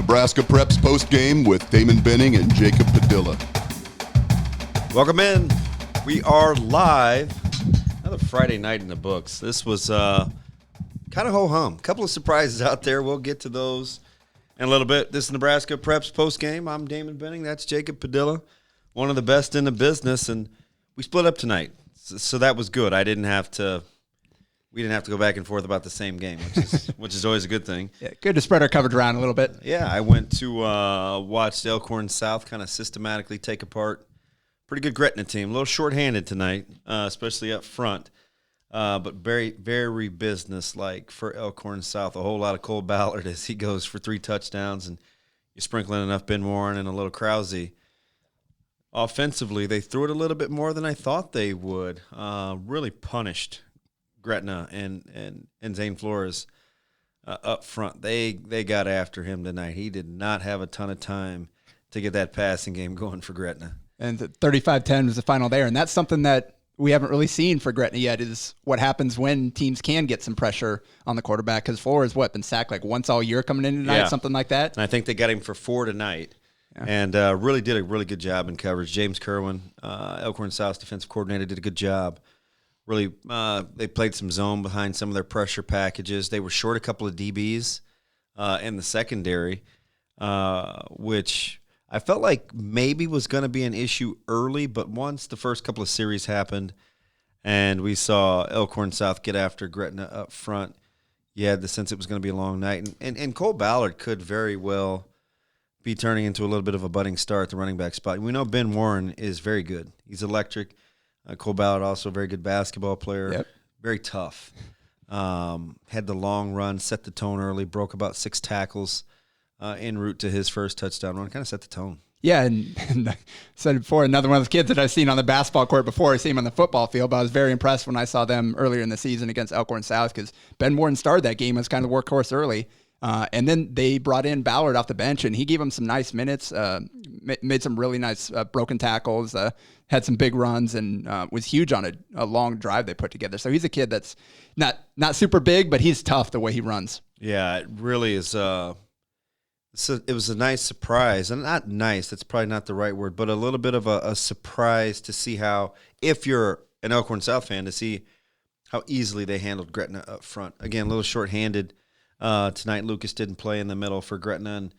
Nebraska Preps Postgame with Damon Benning and Jacob Padilla. Welcome in. We are live. Another Friday night in the books. This was kind of ho-hum. A couple of surprises out there. We'll get to those in a little bit. This is Nebraska Preps Postgame. I'm Damon Benning. That's Jacob Padilla, one of the best in the business. And we split up tonight, so that was good. We didn't have to go back and forth about the same game, which is always a good thing. Yeah, good to spread our coverage around a little bit. Yeah, I went to watch Elkhorn South kind of systematically take apart pretty good Gretna team. A little shorthanded tonight, especially up front, but very, very business-like for Elkhorn South. A whole lot of Cole Ballard as he goes for 3 touchdowns, and you're sprinkling enough Ben Warren and a little Krause. Offensively, they threw it a little bit more than I thought they would. Really punished Gretna and Zane Flores up front. They got after him tonight. He did not have a ton of time to get that passing game going for Gretna. And 35-10 was the final there. And that's something that we haven't really seen for Gretna yet, is what happens when teams can get some pressure on the quarterback. Because Flores, been sacked like once all year coming in tonight, something like that? And I think they got him for 4 tonight. Yeah. And really did a really good job in coverage. James Kerwin, Elkhorn South's defensive coordinator, did a good job. Really, they played some zone behind some of their pressure packages. They were short a couple of DBs in the secondary, which I felt like maybe was going to be an issue early, but once the first couple of series happened and we saw Elkhorn South get after Gretna up front, you had the sense it was going to be a long night. And Cole Ballard could very well be turning into a little bit of a budding star at the running back spot. We know Ben Warren is very good. He's electric. Cole Ballard, also a very good basketball player, yep. Very tough. Had the long run, set the tone early, broke about 6 tackles en route to his first touchdown run, kind of set the tone. Yeah, and I said before, another one of those kids that I've seen on the basketball court before. I see him on the football field, but I was very impressed when I saw them earlier in the season against Elkhorn South, because Ben Warren started that game as kind of workhorse early. And then they brought in Ballard off the bench, and he gave him some nice minutes, made some really nice broken tackles, had some big runs, and was huge on a long drive they put together. So he's a kid that's not super big, but he's tough the way he runs. Yeah, it really is. It was a nice surprise, and not nice, that's probably not the right word, but a little bit of a surprise to see how, if you're an Elkhorn South fan, to see how easily they handled Gretna up front. Again, a little shorthanded. Tonight, Lucas didn't play in the middle for Gretna,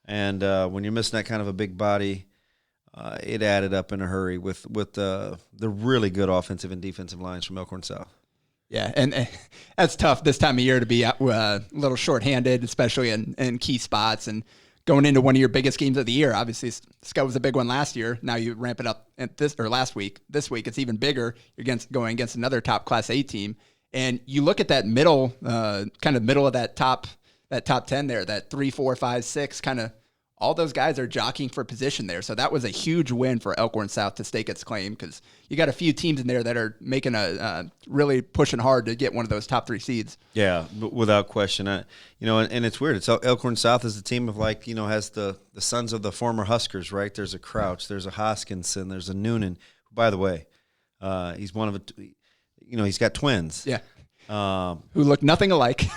and when you're missing that kind of a big body, it added up in a hurry with the really good offensive and defensive lines from Elkhorn South. Yeah, and that's tough this time of year to be a little shorthanded, especially in key spots, and going into one of your biggest games of the year. Obviously, Scott was a big one last year. Now you ramp it up last week. This week, it's even bigger. You're going against another top Class A team. And you look at that middle, kind of middle of that top 10 there, that 3, 4, 5, 6, kind of all those guys are jockeying for position there. So that was a huge win for Elkhorn South to stake its claim, because you got a few teams in there that are making really pushing hard to get one of those top 3 seeds. Yeah, without question. And it's weird. It's Elkhorn South is the team of has the sons of the former Huskers, right? There's a Crouch, there's a Hoskinson, there's a Noonan. By the way, he's one of he's got twins. Yeah. Who look nothing alike.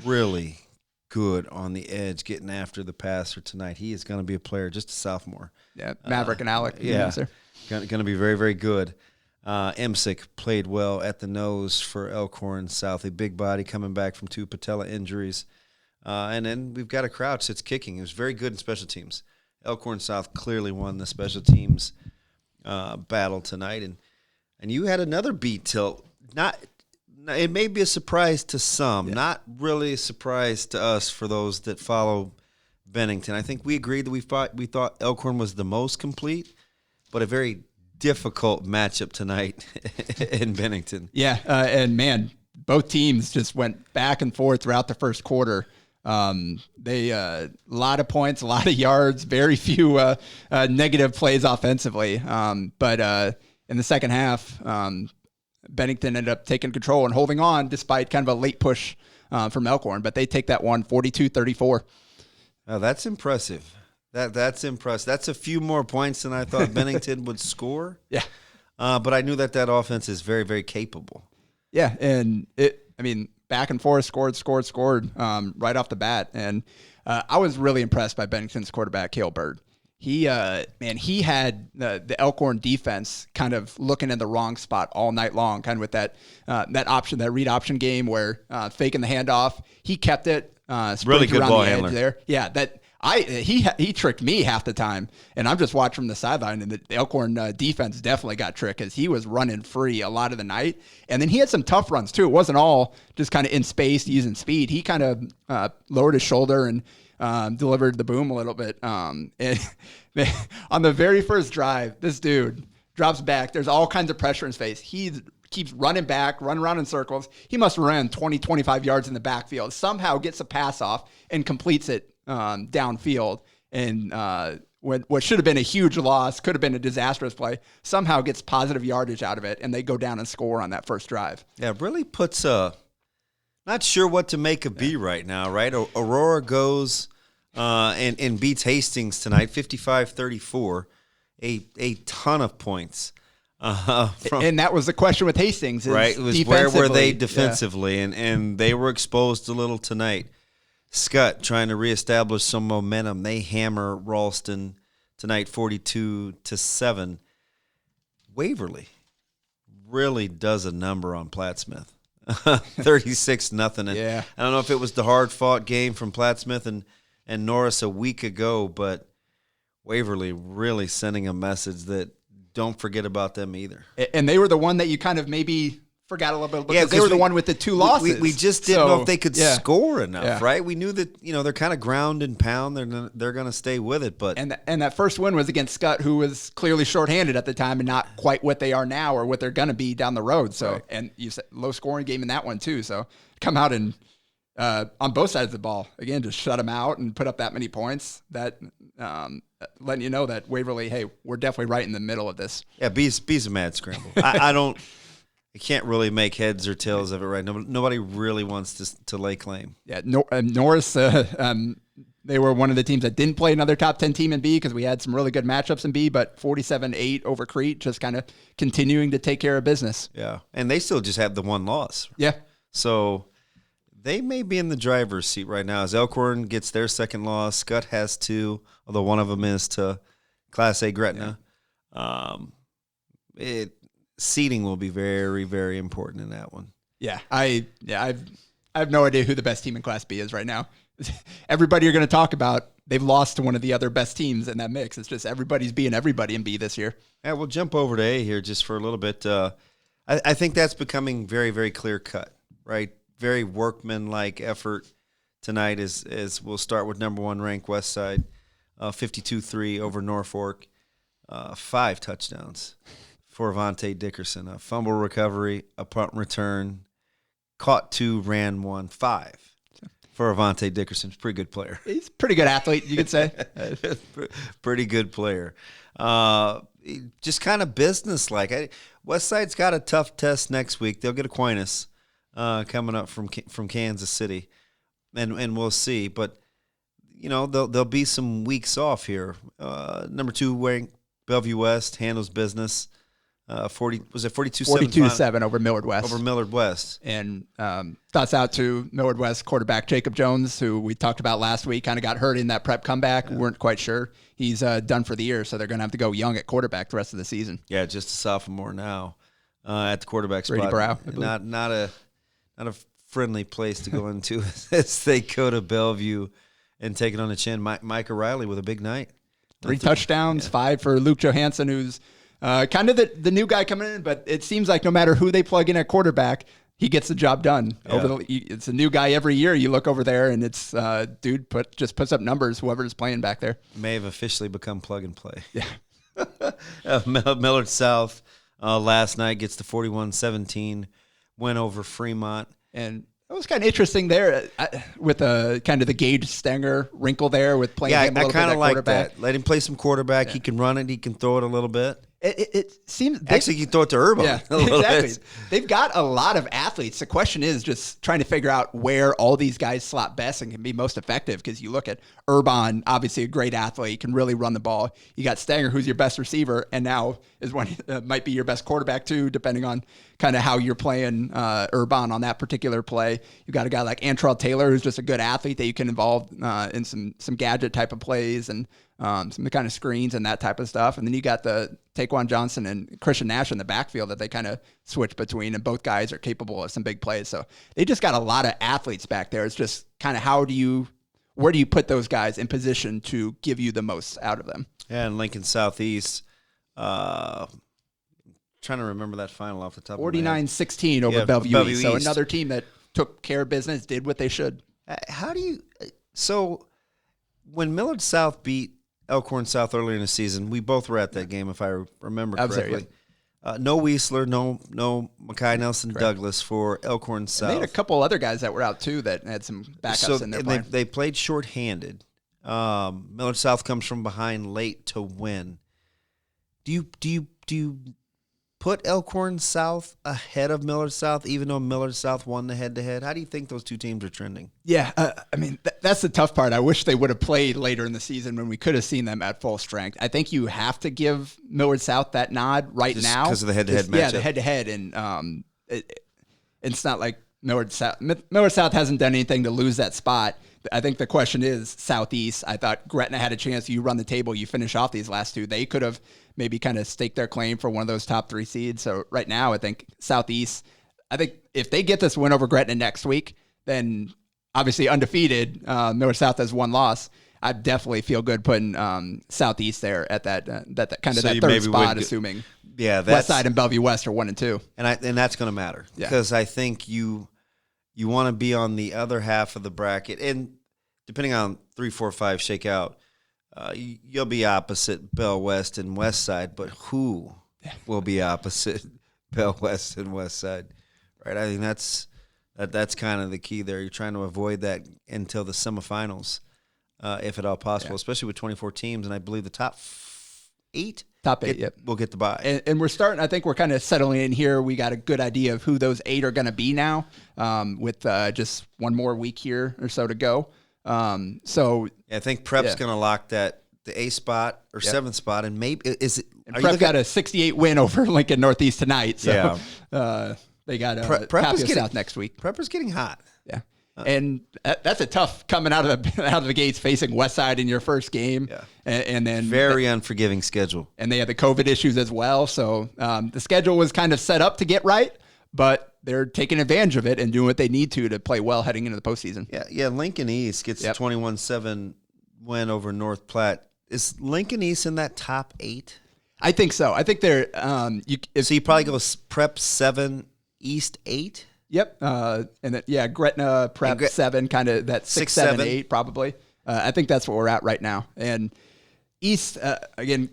Really good on the edge, getting after the passer tonight. He is going to be a player, just a sophomore. Yeah, Maverick and Alec. Yeah, going to be very, very good. Emsick played well at the nose for Elkhorn South, a big body coming back from 2 patella injuries. And then we've got a Crouch that's kicking. He was very good in special teams. Elkhorn South clearly won the special teams battle tonight. And you had another beat tilt. It may be a surprise to some, not really a surprise to us for those that follow Bennington. I think we agreed that we thought Elkhorn was the most complete, but a very difficult matchup tonight in Bennington. Yeah, and man, both teams just went back and forth throughout the first quarter. They a lot of points, a lot of yards, very few negative plays offensively. But in the second half, Bennington ended up taking control and holding on despite kind of a late push from Elkhorn. But they take that one 42-34. Oh, that's impressive. That's impressive. That's a few more points than I thought Bennington would score. Yeah. But I knew that offense is very, very capable. Yeah, and back and forth, scored right off the bat. And I was really impressed by Bennington's quarterback, Cale Bird. He had the Elkhorn defense kind of looking in the wrong spot all night long, kind of with that read option game where faking the handoff. He kept it. Really good ball handler there. Yeah, he tricked me half the time, and I'm just watching from the sideline, and the Elkhorn defense definitely got tricked because he was running free a lot of the night. And then he had some tough runs too. It wasn't all just kind of in space using speed. He kind of lowered his shoulder and delivered the boom a little bit. And on the very first drive, this dude drops back. There's all kinds of pressure in his face. He keeps running back, run around in circles. He must run 20, 25 yards in the backfield, somehow gets a pass off and completes it downfield. And what should have been a huge loss, could have been a disastrous play, somehow gets positive yardage out of it, and they go down and score on that first drive. Yeah, it really puts not sure what to make of B right now, right? Aurora goes and beats Hastings tonight, 55-34, a ton of points. And that was the question with Hastings. Right, it was where were they defensively, and they were exposed a little tonight. Scott trying to reestablish some momentum. They hammer Ralston tonight 42-7. Waverly really does a number on Plattsmouth. 36-0. Yeah. I don't know if it was the hard-fought game from Plattsmouth and Norris a week ago, but Waverly really sending a message that don't forget about them either. And they were the one that you kind of maybe forgot a little bit because they were the one with the two losses. We just didn't know if they could score enough, right? We knew that they're kind of ground and pound. They're going to stay with it, but and that first win was against Scott, who was clearly shorthanded at the time and not quite what they are now or what they're going to be down the road. So and you said low scoring game in that one too. So come out and on both sides of the ball again, just shut them out and put up that many points. That letting you know that Waverly, hey, we're definitely right in the middle of this. Yeah, B's a mad scramble. I can't really make heads or tails of it right now. Nobody really wants to lay claim. Yeah, Norris, they were one of the teams that didn't play another top 10 team in B because we had some really good matchups in B, but 47-8 over Crete, just kind of continuing to take care of business. Yeah, and they still just have the one loss. Yeah. So they may be in the driver's seat right now as Elkhorn gets their second loss. Scott has two, although one of them is to Class A Gretna. Yeah. Seeding will be very, very important in that one. Yeah, I have no idea who the best team in Class B is right now. Everybody you're going to talk about, they've lost to one of the other best teams in that mix. It's just everybody's being everybody in B this year. Yeah, we'll jump over to A here just for a little bit. I think that's becoming very, very clear cut, right? Very workman-like effort tonight as we'll start with number one ranked Westside, 52-3 over Norfolk, 5 touchdowns for Avante Dickerson, a fumble recovery, a punt return, caught 2, ran 1, 5 for Avante Dickerson. Pretty good player. He's a pretty good athlete, you could say. Pretty good player. Just kind of business-like. Westside's got a tough test next week. They'll get Aquinas coming up from Kansas City, and we'll see. But, there'll be some weeks off here. Number 2 ranked Bellevue West handles business. 42-7 over Millard West. Over Millard West. And thoughts out to Millard West quarterback Jacob Jones, who we talked about last week, kind of got hurt in that prep comeback. Yeah. Weren't quite sure. He's done for the year, so they're going to have to go young at quarterback the rest of the season. Yeah, just a sophomore now at the quarterback Brady spot. Brow. Not a friendly place to go into as they go to Bellevue and take it on the chin. Mike O'Reilly with a big night. 3 touchdowns, 5 for Luke Johansson, who's kind of the new guy coming in, but it seems like no matter who they plug in at quarterback, he gets the job done. Yeah. It's a new guy every year. You look over there, and it's dude just puts up numbers, whoever's playing back there. May have officially become plug and play. Yeah. Millard South last night gets the 41-17 win over Fremont. And it was kind of interesting there with kind of the Gage Stenger wrinkle there with playing him a little bit at quarterback. That. Let him play some quarterback. Yeah. He can run it. He can throw it a little bit. It seems Actually, you throw it to Urban. Yeah, a little exactly. bit. They've got a lot of athletes. The question is just trying to figure out where all these guys slot best and can be most effective. Because you look at Urban, obviously a great athlete, can really run the ball. You got Stanger, who's your best receiver, and now is one might be your best quarterback too, depending on kind of how you're playing Urban on that particular play. You got a guy like Antrell Taylor, who's just a good athlete that you can involve in some gadget type of plays and some kind of screens and that type of stuff. And then you got the Taquan Johnson and Christian Nash in the backfield that they kind of switch between, and both guys are capable of some big plays. So they just got a lot of athletes back there. It's just kind of where do you put those guys in position to give you the most out of them? Yeah, and Lincoln Southeast, trying to remember that final off the top of my head. 49-16 over Bellevue East. So another team that took care of business, did what they should. So when Millard South beat Elkhorn South earlier in the season, we both were at that game, if I remember correctly. No Weisler, no Mackay Nelson Douglas for Elkhorn South. They had a couple other guys that were out too that had some backups in their play. They played shorthanded. Millard South comes from behind late to win. Do you put Elkhorn South ahead of Millard South, even though Millard South won the head-to-head? How do you think those two teams are trending? Yeah, I mean, that's the tough part. I wish they would have played later in the season when we could have seen them at full strength. I think you have to give Millard South that nod right now. Because of the head-to-head matchup. Yeah, the head-to-head. And it's not like Millard South hasn't done anything to lose that spot. I think the question is Southeast. I thought Gretna had a chance. You run the table, you finish off these last two. They could have maybe kind of staked their claim for one of those top 3 seeds. So right now, I think Southeast, I think if they get this win over Gretna next week, then obviously undefeated, Millard South has 1 loss. I definitely feel good putting Southeast there at that kind of that third spot, assuming Westside and Bellevue West are 1 and 2. And that's going to matter because I think you want to be on the other half of the bracket, and depending on 3, 4, 5 shake out, you'll be opposite Bell West and West Side, but who will be opposite Bell West and West Side? Right? I think that's kind of the key there. You're trying to avoid that until the semifinals, if at all possible, especially with 24 teams, and I believe the top 8 will get the bye. And we're starting, I think we're kind of settling in here. We got a good idea of who those 8 are going to be now, with just one more week here or so to go. I think Prep's going to lock the A spot or 7th spot, and maybe is it? And Prep got a 68 win over Lincoln Northeast tonight, so they got Tapia South next week. Prepper's getting hot. Yeah, and that's a tough coming out of the gates facing West Side in your first game, and then very unforgiving schedule, and they had the COVID issues as well. So the schedule was kind of set up to get right, but they're taking advantage of it and doing what they need to play well heading into the postseason. Yeah. Lincoln East gets a 21-7 win over North Platte. Is Lincoln East in that top 8? I think so. I think they're. So you probably go Prep 7, East 8. Yep. And then Gretna Prep 7, kind of that 6, 7, 8 probably. I think that's where we're at right now. And East again.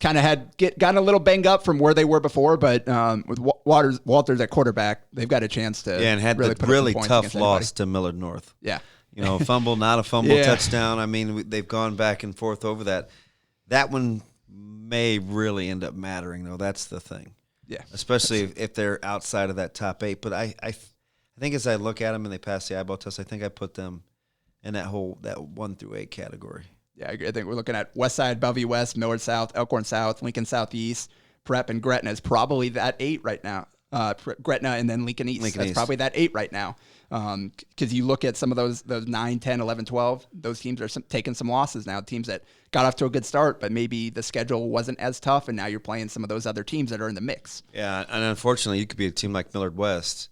Kind of had gotten a little banged up from where they were before, but with Walters at quarterback, they've got a chance to and had really the really tough loss to Millard North. Yeah, fumble, not a fumble, touchdown. I mean, they've gone back and forth over that. That one may really end up mattering, though. That's the thing. Yeah, especially if they're outside of that top 8. But I think as I look at them and they pass the eyeball test, I think I put them in that 1 through 8 category. Yeah, I think we're looking at Westside, Bellevue West, Millard South, Elkhorn South, Lincoln Southeast, Prep, and Gretna is probably that 8 right now. Gretna and then Lincoln East. That's probably that 8 right now. Because you look at some of those 9, 10, 11, 12, those teams are taking some losses now. Teams that got off to a good start, but maybe the schedule wasn't as tough, and now you're playing some of those other teams that are in the mix. Yeah, and unfortunately, you could be a team like Millard West,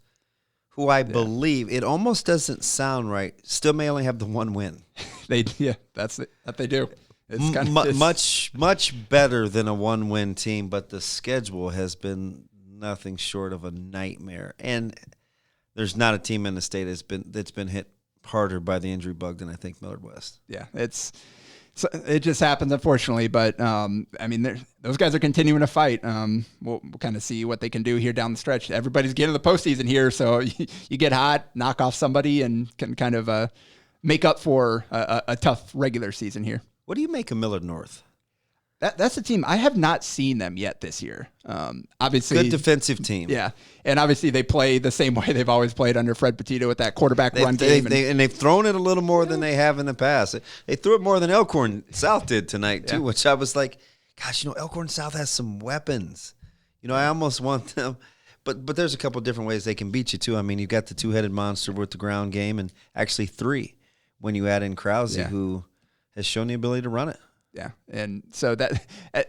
who I believe, it almost doesn't sound right, still may only have the 1 win. That's it. That they do. It's kind of much better than a 1-win team, but the schedule has been nothing short of a nightmare. And there's not a team in the state that's been hit harder by the injury bug than I think Millard West. Yeah, it just happens, unfortunately. But I mean, those guys are continuing to fight. We'll kind of see what they can do here down the stretch. Everybody's getting to the postseason here, so you get hot, knock off somebody, and can kind of make up for a tough regular season here. What do you make of Millard North? That's a team I have not seen them yet this year. Obviously, good defensive team. Yeah, and obviously they play the same way they've always played under Fred Petito with that quarterback run game. And they've thrown it a little more than they have in the past. They threw it more than Elkhorn South did tonight too, which I was like, gosh, Elkhorn South has some weapons. I almost want them. But there's a couple of different ways they can beat you too. I mean, you've got the two-headed monster with the ground game, and actually 3 when you add in Krause, who has shown the ability to run it. Yeah, and so that,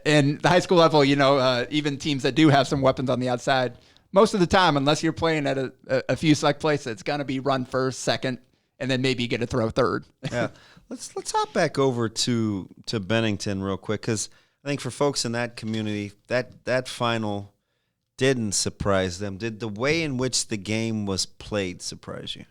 and the high school level, even teams that do have some weapons on the outside, most of the time, unless you're playing at a few select places, it's going to be run first, second, and then maybe you get to throw third. Yeah, let's hop back over to Bennington real quick, because I think for folks in that community, that final didn't surprise them. Did the way in which the game was played surprise you?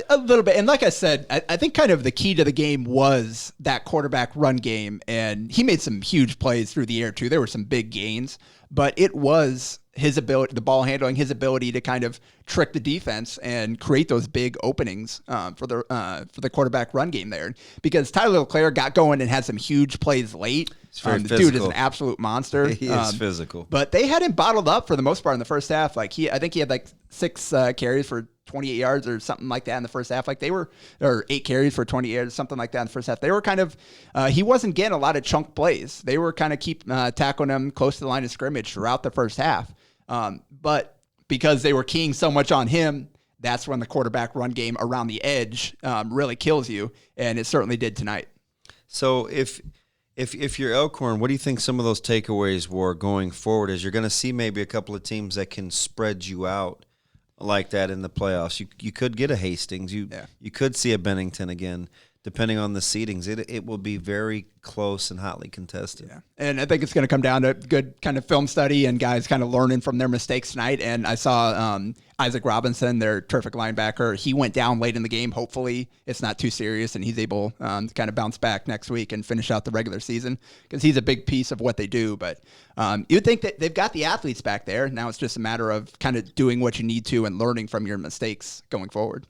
A little bit. And like I said, I think kind of the key to the game was that quarterback run game. And he made some huge plays through the air, too. There were some big gains. But it was his ability, the ball handling, his ability to kind of trick the defense and create those big openings for the quarterback run game there. Because Tyler LeClaire got going and had some huge plays late. The dude is an absolute monster. He is physical. But they had him bottled up for the most part in the first half. I think he had 6 carries for 28 yards or something like that in the first half. Or 8 carries for 20 yards, something like that in the first half. They were kind of, he wasn't getting a lot of chunk plays. They were kind of tackling him close to the line of scrimmage throughout the first half. But because they were keying so much on him, that's when the quarterback run game around the edge really kills you. And it certainly did tonight. So if you're Elkhorn, what do you think some of those takeaways were going forward? As you're going to see maybe a couple of teams that can spread you out like that in the playoffs. You could get a Hastings. You could see a Bennington again, depending on the seedings. It will be very close and hotly contested. Yeah. And I think it's going to come down to good kind of film study and guys kind of learning from their mistakes tonight. And I saw Isaac Robinson, their terrific linebacker. He went down late in the game. Hopefully it's not too serious and he's able to kind of bounce back next week and finish out the regular season, because he's a big piece of what they do. But you'd think that they've got the athletes back there. Now it's just a matter of kind of doing what you need to and learning from your mistakes going forward.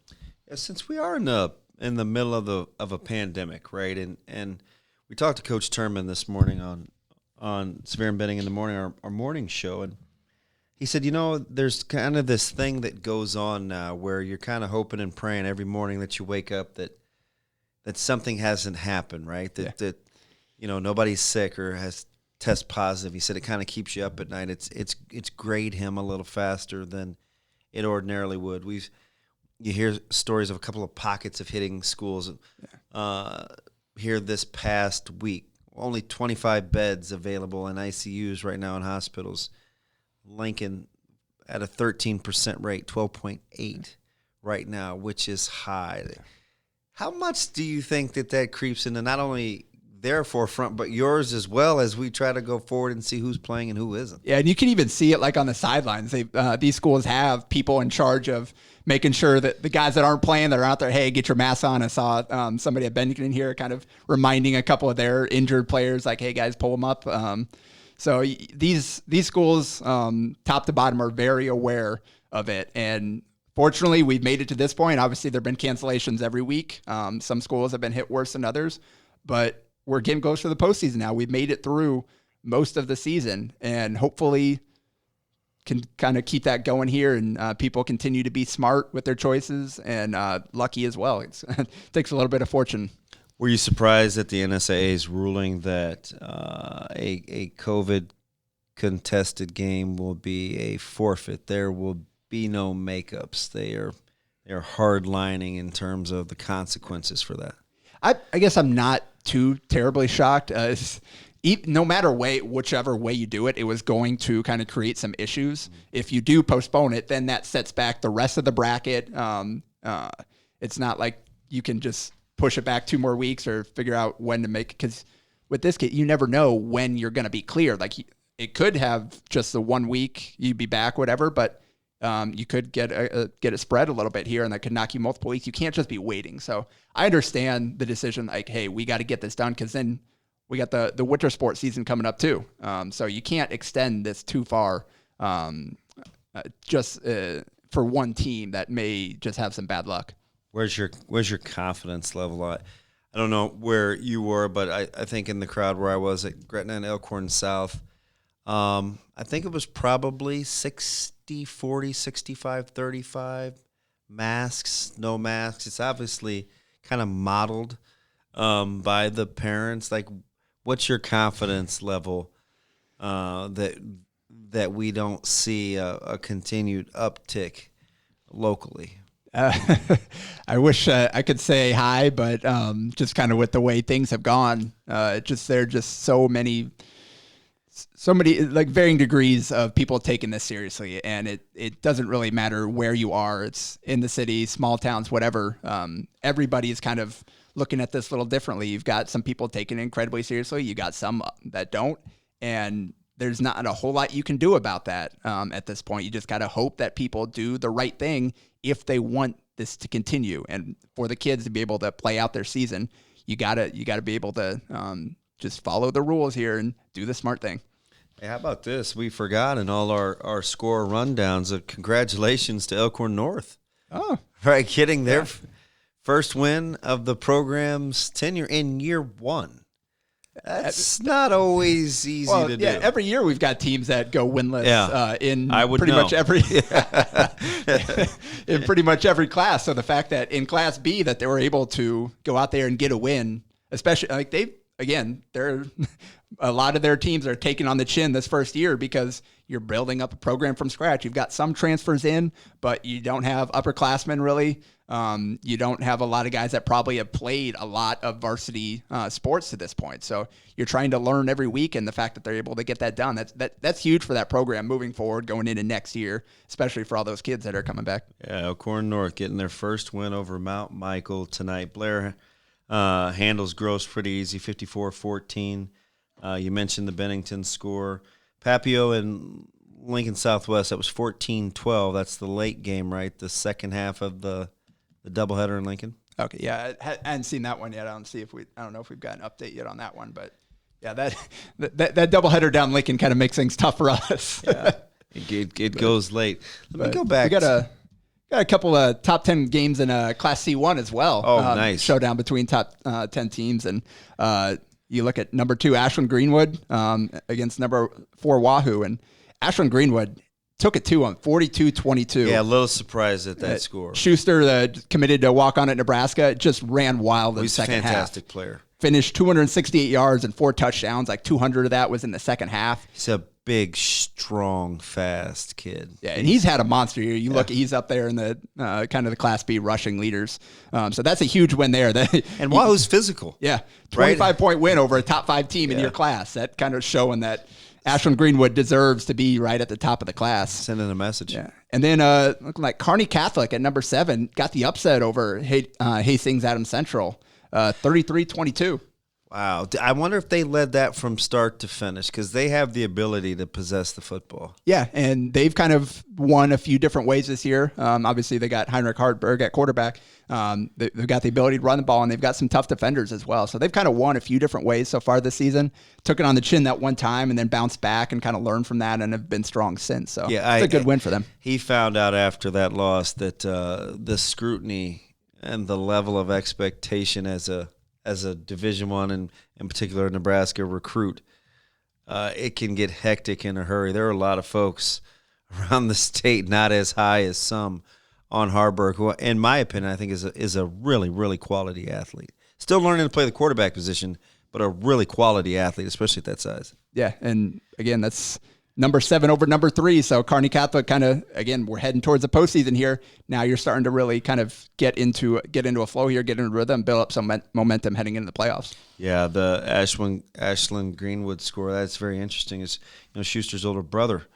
Yeah, since we are in the middle of a pandemic, right? And we talked to Coach Turman this morning on Severe and Benning in the morning, our morning show, and he said, there's kind of this thing that goes on now where you're kind of hoping and praying every morning that you wake up that something hasn't happened, right? That nobody's sick or has test positive. He said it kind of keeps you up at night. It's grayed him a little faster than it ordinarily would. You hear stories of a couple of pockets of hitting schools. Here this past week, only 25 beds available in ICUs right now in hospitals. Lincoln at a 13% rate, 12.8 right now, which is high. How much do you think that creeps into not only their forefront, but yours as well, as we try to go forward and see who's playing and who isn't? Yeah, and you can even see it on the sidelines. These schools have people in charge of making sure that the guys that aren't playing, that are out there, hey, get your mask on. I saw somebody at Bennington here kind of reminding a couple of their injured players, hey, guys, pull them up. So these schools, top to bottom, are very aware of it. And fortunately, we've made it to this point. Obviously, there have been cancellations every week. Some schools have been hit worse than others, but we're getting close to the postseason now. We've made it through most of the season, and hopefully can kind of keep that going here, and people continue to be smart with their choices and lucky as well. It takes a little bit of fortune. Were you surprised at the NSAA's ruling that a COVID contested game will be a forfeit? There will be no makeups. They are hardlining in terms of the consequences for that. I guess I'm not too terribly shocked. No matter whichever way you do it, it was going to kind of create some issues. If you do postpone it, then that sets back the rest of the bracket. It's not like you can just push it back 2 more weeks or figure out when to make it, because with this kid, you never know when you're going to be clear. It could have just the 1 week, you'd be back, whatever, but you could get it spread a little bit here, and that could knock you multiple weeks. You can't just be waiting. So I understand the decision, hey, we got to get this done, because then we got the winter sports season coming up too. So you can't extend this too far just for one team that may just have some bad luck. Where's your confidence level? I don't know where you were, but I think in the crowd where I was at Gretna and Elkhorn South, I think it was probably 60-40, 65-35, masks, no masks. It's obviously kind of modeled by the parents. Like, what's your confidence level that we don't see a continued uptick locally? I wish I could say hi, but just kind of with the way things have gone, there are just so many like varying degrees of people taking this seriously, and it doesn't really matter where you are. It's in the city, small towns, whatever. Everybody is kind of looking at this a little differently. You've got some people taking it incredibly seriously. You got some that don't, and there's not a whole lot you can do about that at this point. You just got to hope that people do the right thing if they want this to continue. And for the kids to be able to play out their season, you gotta be able to just follow the rules here and do the smart thing. Hey, how about this? We forgot in all our score rundowns. Congratulations to Elkhorn North. Oh, right, getting their first win of the program's tenure in year one. That's not always easy to do. Every year we've got teams that go winless in pretty much every class. So the fact that in Class B that they were able to go out there and get a win, especially like they're a lot of their teams are taking on the chin this first year because you're building up a program from scratch. You've got some transfers in, but you don't have upperclassmen really. You don't have a lot of guys that probably have played a lot of varsity sports to this point. So you're trying to learn every week, and the fact that they're able to get that done, that's huge for that program moving forward, going into next year, especially for all those kids that are coming back. Yeah, Elkhorn North getting their first win over Mount Michael tonight. Blair handles Gross pretty easy, 54-14. You mentioned the Bennington score. Papio and Lincoln Southwest, that was 14-12. That's the late game, right? The second half of the doubleheader in Lincoln. Okay, yeah, I hadn't seen that one yet. I don't know if we've got an update yet on that one, but yeah, that doubleheader down Lincoln kind of makes things tough for us. Yeah, it goes late. Let me go back. We got a couple of top 10 games in Class C1 as well. Oh, nice showdown between top 10 teams, and you look at number 2 Ashland Greenwood against number 4 Wahoo, and Ashland Greenwood took it to him, 42-22. Yeah, a little surprised at that score. Schuster, committed to walk on at Nebraska, just ran wild in the second half. He's a fantastic player. Finished 268 yards and 4 touchdowns. Like 200 of that was in the second half. He's a big, strong, fast kid. Yeah, and he's had a monster year. You look, he's up there in the kind of the Class B rushing leaders. So that's a huge win there. And Wahoo's physical. Yeah, 25-point win over a top 5 team in your class. That kind of showing that Ashland Greenwood deserves to be right at the top of the class. Sending a message. Yeah. And then looking like Kearney Catholic at number 7 got the upset over Hastings Adams Central, 33-22. Wow. I wonder if they led that from start to finish because they have the ability to possess the football. Yeah, and they've kind of won a few different ways this year. Obviously, they got Heinrich Hartberg at quarterback. They've got the ability to run the ball, and they've got some tough defenders as well. So they've kind of won a few different ways so far this season. Took it on the chin that one time and then bounced back and kind of learned from that and have been strong since. So it's a good win for them. He found out after that loss that the scrutiny and the level of expectation as a Division I and in particular Nebraska recruit, it can get hectic in a hurry. There are a lot of folks around the state not as high as some on Harburg, who, in my opinion, I think is a really, really quality athlete. Still learning to play the quarterback position, but a really quality athlete, especially at that size. Yeah, and again, that's number 7 over number 3. So Kearney Catholic kind of, again, we're heading towards the postseason here. Now you're starting to really kind of get into a flow here, get into a rhythm, build up some momentum heading into the playoffs. Yeah, the Ashland Greenwood score, that's very interesting. It's Schuster's older brother.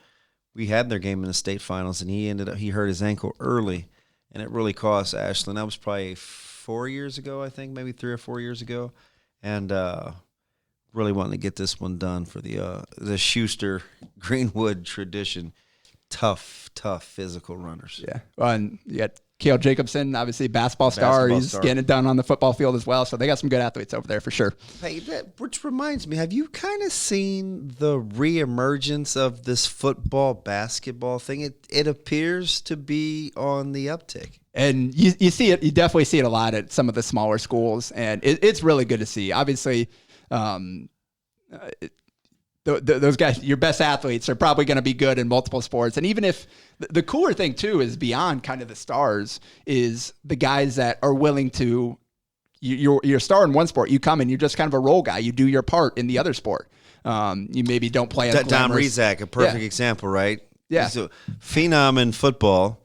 We had their game in the state finals, and he hurt his ankle early, and it really cost Ashland. That was probably 4 years ago, I think, maybe 3 or 4 years ago, and really wanting to get this one done for the Schuster Greenwood tradition. Tough physical runners. Yeah. Well, and you got Cale Jacobson, obviously basketball star. He's getting it done on the football field as well. So they got some good athletes over there for sure. Hey, which reminds me, have you kind of seen the reemergence of this football basketball thing? It appears to be on the uptick. And you see it, you definitely see it a lot at some of the smaller schools, and it's really good to see. Obviously, those guys, your best athletes, are probably going to be good in multiple sports. And even if the cooler thing too is beyond kind of the stars, is the guys that are willing to, you're a star in one sport, you come and you're just kind of a role guy. You do your part in the other sport. You maybe don't play as Dom glamorous. Rizak, a perfect example, right? Yeah. He's a phenom in football.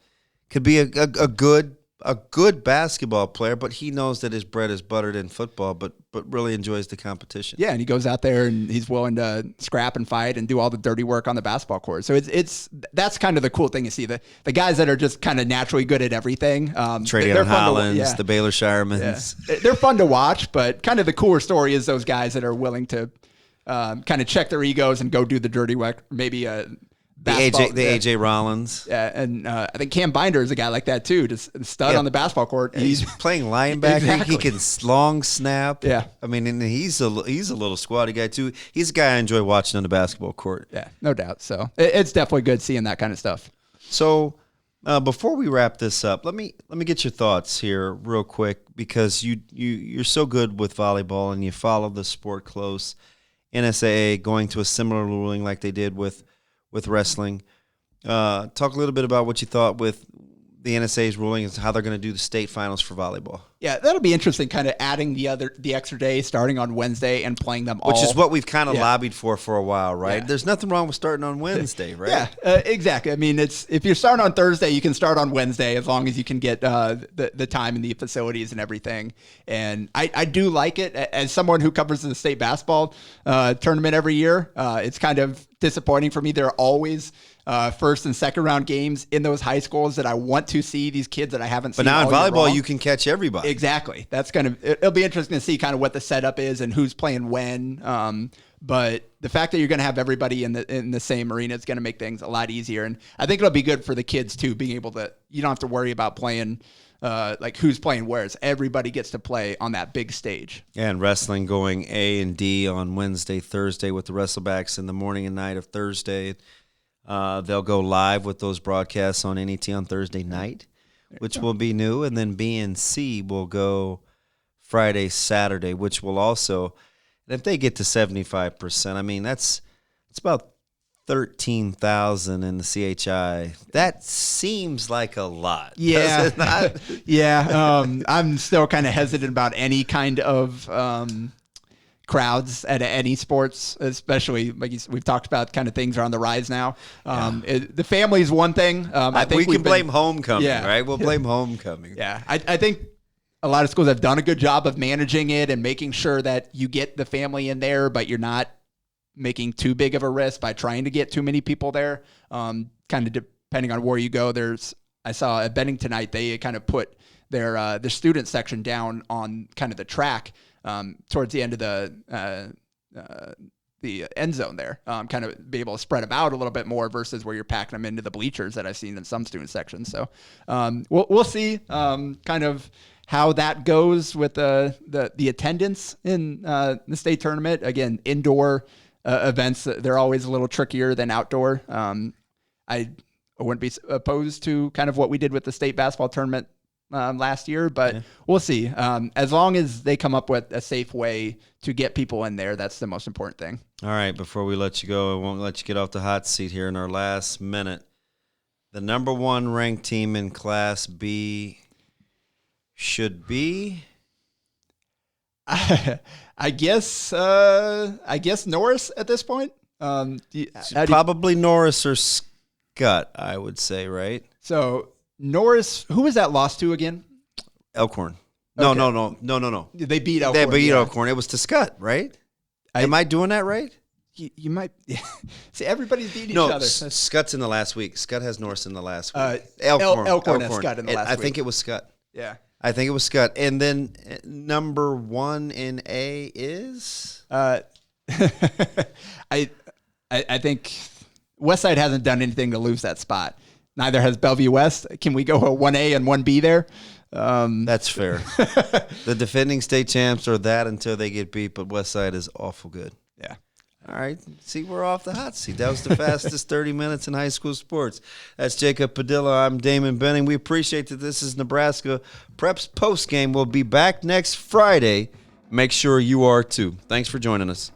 Could be a good basketball player, but he knows that his bread is buttered in football, but really enjoys the competition. Yeah, and he goes out there and he's willing to scrap and fight and do all the dirty work on the basketball court. So that's kind of the cool thing to see. The guys that are just kind of naturally good at everything. Tradeon Hollins, the Baylor Shiremans. Yeah. They're fun to watch, but kind of the cooler story is those guys that are willing to kind of check their egos and go do the dirty work. Maybe the AJ Rollins. Yeah, and I think Cam Binder is a guy like that too, just a stud on the basketball court. He's playing linebacker. Exactly. He can long snap. Yeah. I mean, and he's a little squatty guy too. He's a guy I enjoy watching on the basketball court. Yeah, no doubt. So it's definitely good seeing that kind of stuff. So before we wrap this up, let me get your thoughts here real quick, because you're so good with volleyball and you follow the sport close. NSAA going to a similar ruling like they did with wrestling. Talk a little bit about what you thought with the NSA's ruling and how they're going to do the state finals for volleyball. Yeah, that'll be interesting, kind of adding the extra day starting on Wednesday and playing them all. Which is what we've kind of lobbied for a while, right? Yeah. There's nothing wrong with starting on Wednesday, right? Yeah, exactly. I mean, if you're starting on Thursday, you can start on Wednesday as long as you can get the time and the facilities and everything. And I do like it. As someone who covers the state basketball tournament every year, it's kind of disappointing for me. There are always first and second round games in those high schools that I want to see, these kids that I haven't seen. But now in all year volleyball, long. you can catch everybody. Exactly. It'll be interesting to see kind of what the setup is and who's playing when. But the fact that you're going to have everybody in the same arena is going to make things a lot easier. And I think it'll be good for the kids too, being able to, you don't have to worry about playing like who's playing where. Everybody gets to play on that big stage. Yeah, and wrestling going A and D on Wednesday, Thursday with the Wrestlebacks in the morning and night of Thursday. They'll go live with those broadcasts on NET on Thursday night, which will be new. And then B and C will go Friday, Saturday, which will also, and if they get to 75%, I mean, it's about 13,000 in the CHI. That seems like a lot. Yeah. Does it not? Yeah. I'm still kind of hesitant about any kind of crowds at any sports, especially like we've talked about, kind of things are on the rise now. The family is one thing. I think we can blame homecoming, right? We'll blame homecoming. Yeah. I think a lot of schools have done a good job of managing it and making sure that you get the family in there, but you're not making too big of a risk by trying to get too many people there. Kind of depending on where you go. I saw at Benning tonight, they kind of put their student section down on kind of the track towards the end of the end zone there, kind of be able to spread them out a little bit more versus where you're packing them into the bleachers that I've seen in some student sections. So we'll see kind of how that goes with the attendance in the state tournament. Again, indoor events, they're always a little trickier than outdoor. I wouldn't be opposed to kind of what we did with the state basketball tournament last year, but we'll see. As long as they come up with a safe way to get people in there, that's the most important thing. All right, before we let you go, I won't let you get off the hot seat here in our last minute. The number one ranked team in Class B should be... I guess Norris at this point. Probably Norris or Scott, I would say, right? So Norris, who was that lost to again? Elkhorn. Okay. No. They beat Elkhorn. Elkhorn. It was to Scott, right? Am I doing that right? You might. See, everybody's beating each other. Scott's in the last week. Scott has Norris in the last week. Elkhorn has Scott in the last week. I think it was Scott. Yeah. I think it was Scott. And then number one in A is? I think Westside hasn't done anything to lose that spot. Neither has Bellevue West. Can we go a 1A and 1B there? That's fair. The defending state champs are that until they get beat, but Westside is awful good. Yeah. All right. See, we're off the hot seat. That was the fastest 30 minutes in high school sports. That's Jacob Padilla. I'm Damon Benning. We appreciate that. This is Nebraska Preps Postgame. We'll be back next Friday. Make sure you are too. Thanks for joining us.